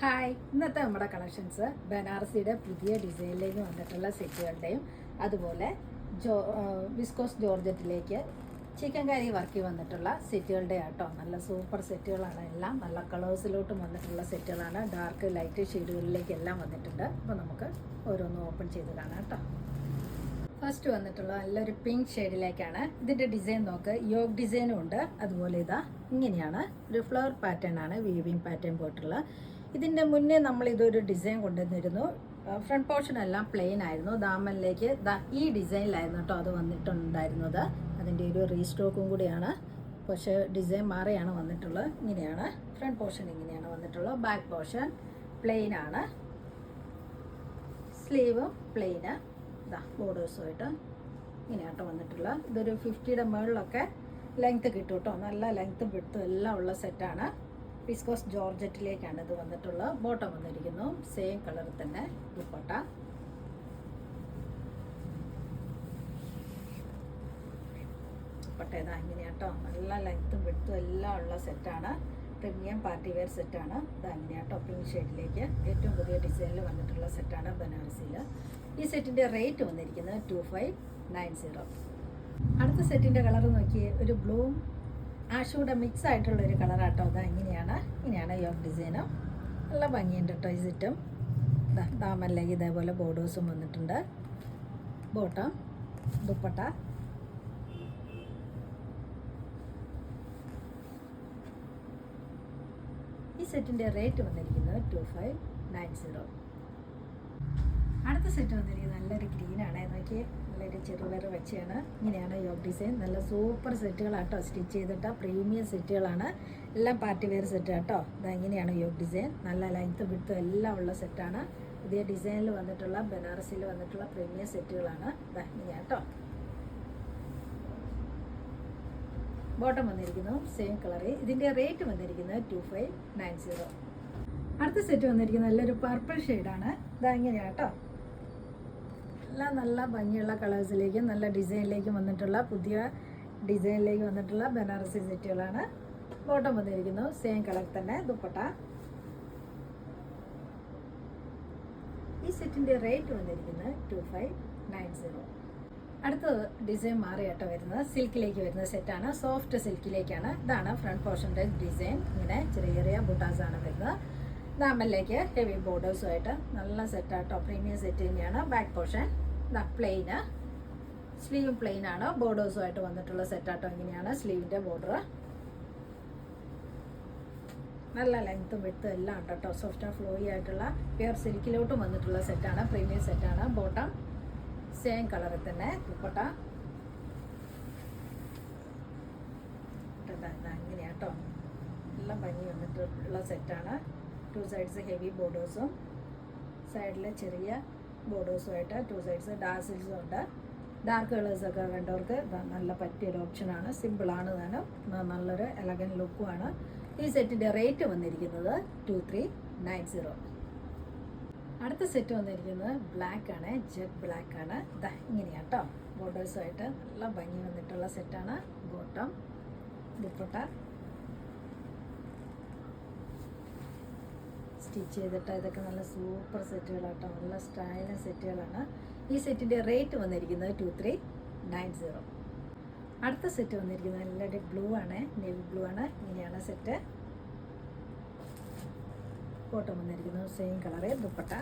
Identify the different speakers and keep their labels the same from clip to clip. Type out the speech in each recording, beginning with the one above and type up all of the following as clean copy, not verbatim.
Speaker 1: Hi, ഇന്നത്തെ നമ്മുടെ collections ബനാറസിയുടെ പുതിയ ഡിസൈനിലേക്ക് വന്നിട്ടുള്ള സെറ്റുകളുടെയും അതുപോലെ വിസ്കോസ് ജോർജറ്റിലേക്ക് ചിക്കൻ കറി വർക്കി വന്നിട്ടുള്ള സെറ്റുകളുടെ ആട്ടോ. നല്ല സൂപ്പർ സെറ്റുകളാണ് എല്ലാം. നല്ല കളേഴ്സിലോട്ടും വന്നിട്ടുള്ള സെറ്റുകളാണ്. ഡാർക്ക് ലൈറ്റ് ഷെയ്ഡുകളിലേക്ക് എല്ലാം വന്നിട്ടുണ്ട്. അപ്പോൾ നമുക്ക് ഓരോന്നും ഓപ്പൺ ചെയ്ത് കാണാം കേട്ടോ. ഫസ്റ്റ് വന്നിട്ടുള്ള നല്ലൊരു പിങ്ക് ഷെയ്ഡിലേക്കാണ്. ഇതിൻ്റെ ഡിസൈൻ നോക്ക്, യോഗ് ഡിസൈനും ഉണ്ട്. അതുപോലെ ഇതാ ഇങ്ങനെയാണ് ഒരു ഫ്ലവർ പാറ്റേൺ ആണ്, വീവിങ് പാറ്റേൺ പോയിട്ടുള്ള. ഇതിൻ്റെ മുന്നേ നമ്മൾ ഇതൊരു ഡിസൈൻ കൊണ്ടുവന്നിരുന്നു. ഫ്രണ്ട് പോർഷൻ എല്ലാം പ്ലെയിൻ ആയിരുന്നു. ദാമനിലേക്ക് ഈ ഡിസൈനിലായിരുന്നു കേട്ടോ അത് വന്നിട്ടുണ്ടായിരുന്നത്. അതിൻ്റെ ഒരു റീസ്റ്റോക്കും കൂടിയാണ്. പക്ഷേ ഡിസൈൻ മാറിയാണ് വന്നിട്ടുള്ളത്. ഇങ്ങനെയാണ് ഫ്രണ്ട് പോർഷൻ, ഇങ്ങനെയാണ് വന്നിട്ടുള്ളത്. ബാക്ക് പോർഷൻ പ്ലെയിൻ ആണ്. സ്ലീവും പ്ലെയിന്, ബോർഡേഴ്സുമായിട്ട് ഇങ്ങനെയാട്ടോ വന്നിട്ടുള്ള. ഇതൊരു 50യുടെ മുകളിലൊക്കെ ലെങ്ത്ത് കിട്ടും കേട്ടോ. നല്ല ലെങ്ത്തും വിഡ്ത്തും എല്ലാം ഉള്ള സെറ്റാണ്. വിസ്കോസ് ജോർജറ്റിലേക്കാണ് ഇത് വന്നിട്ടുള്ളത്. ബോട്ടം വന്നിരിക്കുന്നു സെയിം കളറിൽ തന്നെ. ദുപ്പട്ട ഇതാ ഇങ്ങനെയാട്ടോ. നല്ല ലെങ്ത്തും വിഡ്ത്തും എല്ലാം ഉള്ള സെറ്റാണ്. പ്രീമിയം പാർട്ടി വെയർ സെറ്റാണ്. ഇത് അങ്ങനെയാട്ടോ. പിങ്ക് ഷെയ്ഡിലേക്ക് ഏറ്റവും പുതിയ ഡിസൈനിൽ വന്നിട്ടുള്ള സെറ്റാണ് ബനാറസിയിൽ. ഈ സെറ്റിൻ്റെ റേറ്റ് വന്നിരിക്കുന്നത് 2590. അടുത്ത സെറ്റിൻ്റെ കളർ നോക്കിയേ, ഒരു ബ്ലൂ ആഷൂടെ മിക്സ് ആയിട്ടുള്ളൊരു കളറാട്ടോ. അതാ ഇങ്ങനെയാണ് യോഗ് ഡിസൈനും. നല്ല ഭംഗിയുണ്ട് കേട്ടോ ഈ സെറ്റും. ദാമനിലേക്ക് ഇതേപോലെ ബോർഡേഴ്സും വന്നിട്ടുണ്ട്. ബോട്ടം, ദുപ്പട്ട. ഈ സെറ്റിൻ്റെ റേറ്റ് വന്നിരിക്കുന്നത് 2590. അടുത്ത സെറ്റ് വന്നിരിക്കുന്നത് നല്ലൊരു ഗ്രീനാണ്. നോക്കി, നല്ലൊരു ചെറുപയർ വെച്ചാണ്. ഇങ്ങനെയാണ് യോഗ് ഡിസൈൻ. നല്ല സൂപ്പർ സെറ്റുകളാട്ടോ. സ്റ്റിച്ച് ചെയ്തിട്ട പ്രീമിയം സെറ്റുകളാണ്. എല്ലാം പാർട്ടി വെയർ സെറ്റ് കേട്ടോ. ഇങ്ങനെയാണ് യോഗ് ഡിസൈൻ. നല്ല ലെങ്ത്തും വിഡ്ത്തും എല്ലാം ഉള്ള സെറ്റാണ്. പുതിയ ഡിസൈനിൽ വന്നിട്ടുള്ള ബനാറസിൽ വന്നിട്ടുള്ള പ്രീമിയം സെറ്റുകളാണ്. ഇങ്ങനെയാട്ടോ. ബോട്ടം വന്നിരിക്കുന്നു സെയിം കളറ്. ഇതിൻ്റെ റേറ്റ് വന്നിരിക്കുന്നത് 2590. അടുത്ത സെറ്റ് വന്നിരിക്കുന്നത് നല്ലൊരു പർപ്പിൾ ഷെയ്ഡാണ്. ഇങ്ങനെയാട്ടോ. എല്ലാം നല്ല ഭംഗിയുള്ള കളേഴ്സിലേക്കും നല്ല ഡിസൈനിലേക്കും വന്നിട്ടുള്ള പുതിയ ഡിസൈനിലേക്ക് വന്നിട്ടുള്ള ബനാറസി സെറ്റുകളാണ്. ബോട്ടം വന്നിരിക്കുന്നു സെയിം കളർ തന്നെ. ദുപ്പട്ട. ഈ സെറ്റിൻ്റെ റേറ്റ് വന്നിരിക്കുന്നത് 2590. അടുത്ത ഡിസൈൻ മാറിയാട്ടോ വരുന്നത്. സിൽക്കിലേക്ക് വരുന്ന സെറ്റാണ്. സോഫ്റ്റ് സിൽക്കിലേക്കാണ്. ഇതാണ് ഫ്രണ്ട് പോർഷൻ്റെ ഡിസൈൻ. ഇങ്ങനെ ചെറിയ ചെറിയ ബുട്ടാസാണ് വരുന്നത്. ദാമനിലേക്ക് ഹെവി ബോർഡേഴ്സുമായിട്ട് നല്ല സെറ്റാട്ടോ. പ്രീമിയം സെറ്റ് തന്നെയാണ്. ബാക്ക് പോർഷൻ പ്ലെയിന്, സ്ലീവും പ്ലെയിൻ ആണ്. ബോർഡേഴ്സുമായിട്ട് വന്നിട്ടുള്ള സെറ്റാട്ടോ. ഇങ്ങനെയാണ് സ്ലീവിൻ്റെ ബോർഡർ. നല്ല ലെങ്ത്തും വിഡ്ത്തും എല്ലാം ഉണ്ട് കേട്ടോ. സോഫ്റ്റ് ആൻഡ് ഫ്ലോയി ആയിട്ടുള്ള പ്യുർ സിൽക്കിലോട്ടും വന്നിട്ടുള്ള സെറ്റാണ്. പ്രീമിയം സെറ്റാണ്. ബോട്ടം സെയിം കളറിൽ തന്നെ. ദുപ്പട്ട ഇങ്ങനെയാട്ടോ. എല്ലാം ഭംഗി വന്നിട്ടുള്ള സെറ്റാണ്. 2 സൈഡ്സ് ഹെവി ബോർഡേഴ്സും സൈഡിൽ ചെറിയ ബോർഡേഴ്സുമായിട്ട് 2 സൈഡ്സ് ഡാസിൽസും ഉണ്ട്. ഡാർക്ക് കളേഴ്സൊക്കെ വേണ്ടവർക്ക് നല്ല പറ്റിയൊരു ഓപ്ഷനാണ്. സിമ്പിളാണ് താനും. നല്ലൊരു എലഗൻ ലുക്കുമാണ്. ഈ സെറ്റിൻ്റെ റേറ്റ് വന്നിരിക്കുന്നത് 2390. അടുത്ത സെറ്റ് വന്നിരിക്കുന്നത് ബ്ലാക്ക് ആണ്. ജെറ്റ് ബ്ലാക്ക് ആണ്. ഇങ്ങനെയാട്ടോ. ബോർഡേഴ്സുമായിട്ട് നല്ല ഭംഗി വന്നിട്ടുള്ള സെറ്റാണ്. ബോട്ടം, ദുപ്പട്ട സ്റ്റിച്ച് ചെയ്തിട്ട് ഇതൊക്കെ നല്ല സൂപ്പർ സെറ്റുകളാട്ടോ. നല്ല സ്റ്റൈലൻ സെറ്റുകളാണ്. ഈ സെറ്റിൻ്റെ റേറ്റ് വന്നിരിക്കുന്നത് 2390. അടുത്ത സെറ്റ് വന്നിരിക്കുന്നത് നല്ലൊരു ബ്ലൂ ആണ്. നേവി ബ്ലൂ ആണ്. ഇങ്ങനെയാണ് സെറ്റ്. ബോട്ടം വന്നിരിക്കുന്നത് സെയിം കളറ്. ദുപ്പട്ട.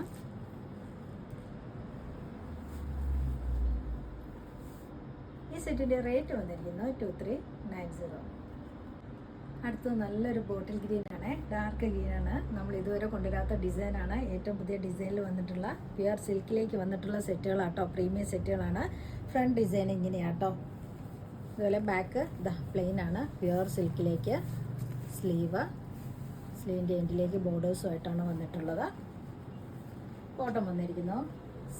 Speaker 1: ഈ സെറ്റിൻ്റെ റേറ്റ് വന്നിരിക്കുന്നത് 2390. അടുത്തത് നല്ലൊരു ബോട്ടിൽ ഗ്രീൻ ആണ്. ഡാർക്ക് ഗ്രീനാണ്. നമ്മൾ ഇതുവരെ കൊണ്ടുവരാത്ത ഡിസൈനാണ്. ഏറ്റവും പുതിയ ഡിസൈനിൽ വന്നിട്ടുള്ള പ്യുർ സിൽക്കിലേക്ക് വന്നിട്ടുള്ള സെറ്റുകളാട്ടോ. പ്രീമിയം സെറ്റുകളാണ്. ഫ്രണ്ട് ഡിസൈൻ ഇങ്ങനെയാട്ടോ. അതുപോലെ ബാക്ക് പ്ലെയിൻ ആണ്. പ്യുർ സിൽക്കിലേക്ക് സ്ലീവിൻ്റെ എൻഡിലേക്ക് ബോർഡേഴ്സുമായിട്ടാണ് വന്നിട്ടുള്ളത്. ബോട്ടം വന്നിരിക്കുന്നു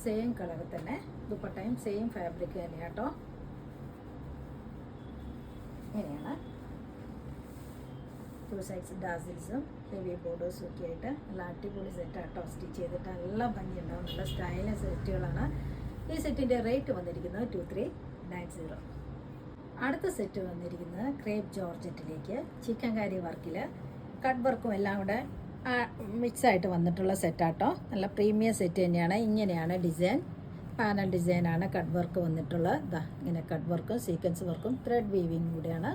Speaker 1: സെയിം കളറിൽ തന്നെ. ദുപ്പട്ടയും സെയിം ഫാബ്രിക് തന്നെയാട്ടോ. ഇങ്ങനെയാണ്. 2 സൈഡ്സ് ഡാസിൽസും ഹെവി ബോർഡേഴ്സും ഒക്കെ ആയിട്ട് നല്ല അടിപൊളി സെറ്റാട്ടോ. സ്റ്റിച്ച് ചെയ്തിട്ട് നല്ല ഭംഗിയുണ്ടാവും. നല്ല സ്റ്റൈലൻ സെറ്റുകളാണ്. ഈ സെറ്റിൻ്റെ റേറ്റ് വന്നിരിക്കുന്നത് 2390. അടുത്ത സെറ്റ് വന്നിരിക്കുന്നത് ക്രേപ്പ് ജോർജറ്റിലേക്ക് ചിക്കൻ കാരി വർക്കിൽ കട്ട് വർക്കും എല്ലാം കൂടെ മിക്സായിട്ട് വന്നിട്ടുള്ള സെറ്റാട്ടോ. നല്ല പ്രീമിയം സെറ്റ് തന്നെയാണ്. ഇങ്ങനെയാണ് ഡിസൈൻ, പാനൽ ഡിസൈനാണ്. കട്ട് വർക്ക് വന്നിട്ടുള്ളത് ഇതാ ഇങ്ങനെ കട്ട് വർക്കും സീക്വൻസ് വർക്കും ത്രെഡ് വീവിങ് കൂടിയാണ്.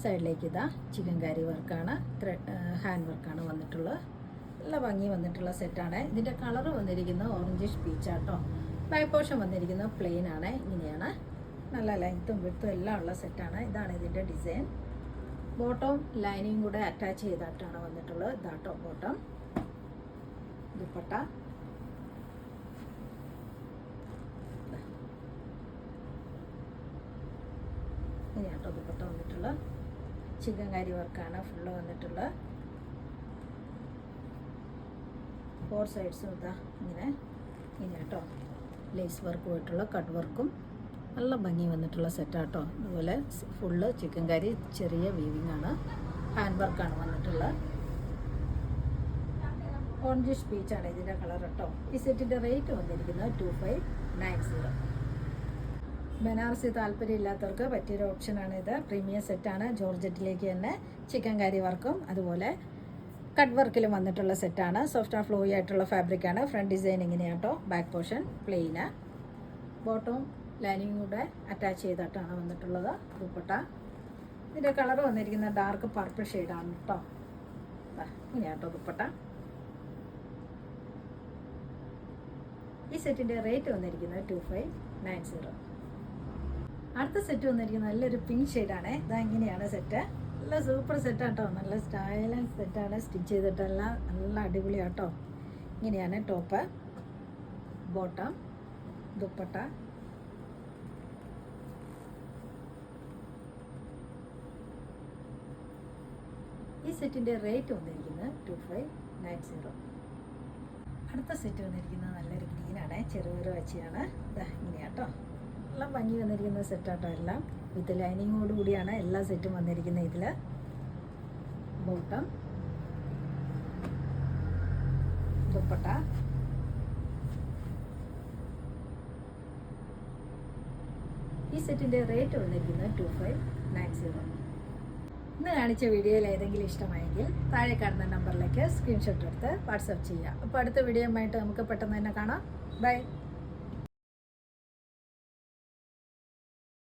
Speaker 1: സൈഡിലേക്ക് ഇതാ ചിക്കൻ കാരി വർക്കാണ്, ഹാൻഡ് വർക്കാണ് വന്നിട്ടുള്ളത്. നല്ല ഭംഗി വന്നിട്ടുള്ള സെറ്റാണ്. ഇതിൻ്റെ കളറ് വന്നിരിക്കുന്നത് ഓറഞ്ചിഷ് പീച്ചാട്ടോ. ബാക്ക് പോർഷൻ വന്നിരിക്കുന്നത് പ്ലെയിൻ ആണ്. ഇങ്ങനെയാണ്. നല്ല ലെങ്ത്തും വിഡ്ത്തും എല്ലാം ഉള്ള സെറ്റാണ്. ഇതാണ് ഇതിൻ്റെ ഡിസൈൻ. ബോട്ടം ലൈനിങ് കൂടെ അറ്റാച്ച് ചെയ്തിട്ടാണ് വന്നിട്ടുള്ളത്. ഇതാട്ടോ ബോട്ടം. ദുപ്പട്ട ഇങ്ങനെയാട്ടോ ദുപ്പട്ട വന്നിട്ടുള്ളത്. ചിക്കൻ കാരി വർക്കാണ് ഫുള്ള് വന്നിട്ടുള്ളത്. 4 സൈഡ്സും ഇതാ ഇങ്ങനെയാട്ടോ ലേസ് വർക്ക് പോയിട്ടുള്ള കട്ട് വർക്കും നല്ല ഭംഗി വന്നിട്ടുള്ള സെറ്റാട്ടോ. അതുപോലെ ഫുള്ള് ചിക്കൻ കറി ചെറിയ വീവിങ് ആണ്. ഹാൻഡ് വർക്കാണ് വന്നിട്ടുള്ളത്. ഓറഞ്ചിഷ് പീച്ചാണ് ഇതിൻ്റെ കളർ കേട്ടോ. ഈ സെറ്റിൻ്റെ റേറ്റ് വന്നിരിക്കുന്നത് 2590. ബനാറസി താല്പര്യമില്ലാത്തവർക്ക് പറ്റിയൊരു ഓപ്ഷനാണ് ഇത്. പ്രീമിയം സെറ്റാണ്. ജോർജറ്റിലേക്ക് തന്നെ ചിക്കൻ കറി വർക്കും അതുപോലെ കട്ട് വർക്കിലും വന്നിട്ടുള്ള സെറ്റാണ്. സോഫ്റ്റ് ആൻഡ് ഫ്ലോയി ആയിട്ടുള്ള ഫാബ്രിക്കാണ്. ഫ്രണ്ട് ഡിസൈൻ ഇങ്ങനെയാട്ടോ. ബാക്ക് പോർഷൻ പ്ലെയിന്, ബോട്ടവും ലൈനിങ് കൂടെ അറ്റാച്ച് ചെയ്തിട്ടാണ് വന്നിട്ടുള്ളത്. ദുപ്പട്ട ഇതിൻ്റെ കളർ വന്നിരിക്കുന്നത് ഡാർക്ക് പർപ്പിൾ ഷെയ്ഡാണ് കേട്ടോ. ഇങ്ങനെയാട്ടോ ദുപ്പട്ട. ഈ സെറ്റിൻ്റെ റേറ്റ് വന്നിരിക്കുന്നത് 2590. അടുത്ത സെറ്റ് വന്നിരിക്കുന്നത് നല്ലൊരു പിങ്ക് ഷെയ്ഡാണ്. ഇതാ ഇങ്ങനെയാണ് സെറ്റ്. നല്ല സൂപ്പർ സെറ്റാട്ടോ. നല്ല സ്റ്റൈലൻ സെറ്റാണ്. സ്റ്റിച്ച് ചെയ്തിട്ടെല്ലാം നല്ല അടിപൊളിയാട്ടോ. ഇങ്ങനെയാണ് ടോപ്പ്, ബോട്ടം, ദുപ്പട്ട. ഈ സെറ്റിൻ്റെ റേറ്റ് വന്നിരിക്കുന്നത് 2590. അടുത്ത സെറ്റ് വന്നിരിക്കുന്നത് നല്ലൊരു ഗ്രീനാണ്. ചെറുപയർ വച്ചിയാണ്. ഇതാ ഇങ്ങനെയാട്ടോ. നല്ല ഭംഗി വന്നിരിക്കുന്ന സെറ്റാട്ടോ. എല്ലാം വിത്ത് ലൈനിങ്ങോട് കൂടിയാണ് എല്ലാ സെറ്റും വന്നിരിക്കുന്നത്. ഇതിൽ ബോട്ടം, ദുപ്പട്ട, ഈ സെറ്റിൻ്റെ റേറ്റ് വന്നിരിക്കുന്നത് 2590. ഇന്ന് കാണിച്ച വീഡിയോയിൽ ഏതെങ്കിലും ഇഷ്ടമായെങ്കിൽ താഴെ കാണുന്ന നമ്പറിലേക്ക് സ്ക്രീൻഷോട്ട് എടുത്ത് വാട്സപ്പ് ചെയ്യാം. അപ്പോൾ അടുത്ത വീഡിയോയുമായിട്ട് നമുക്ക് പെട്ടെന്ന് തന്നെ കാണാം. ബൈ.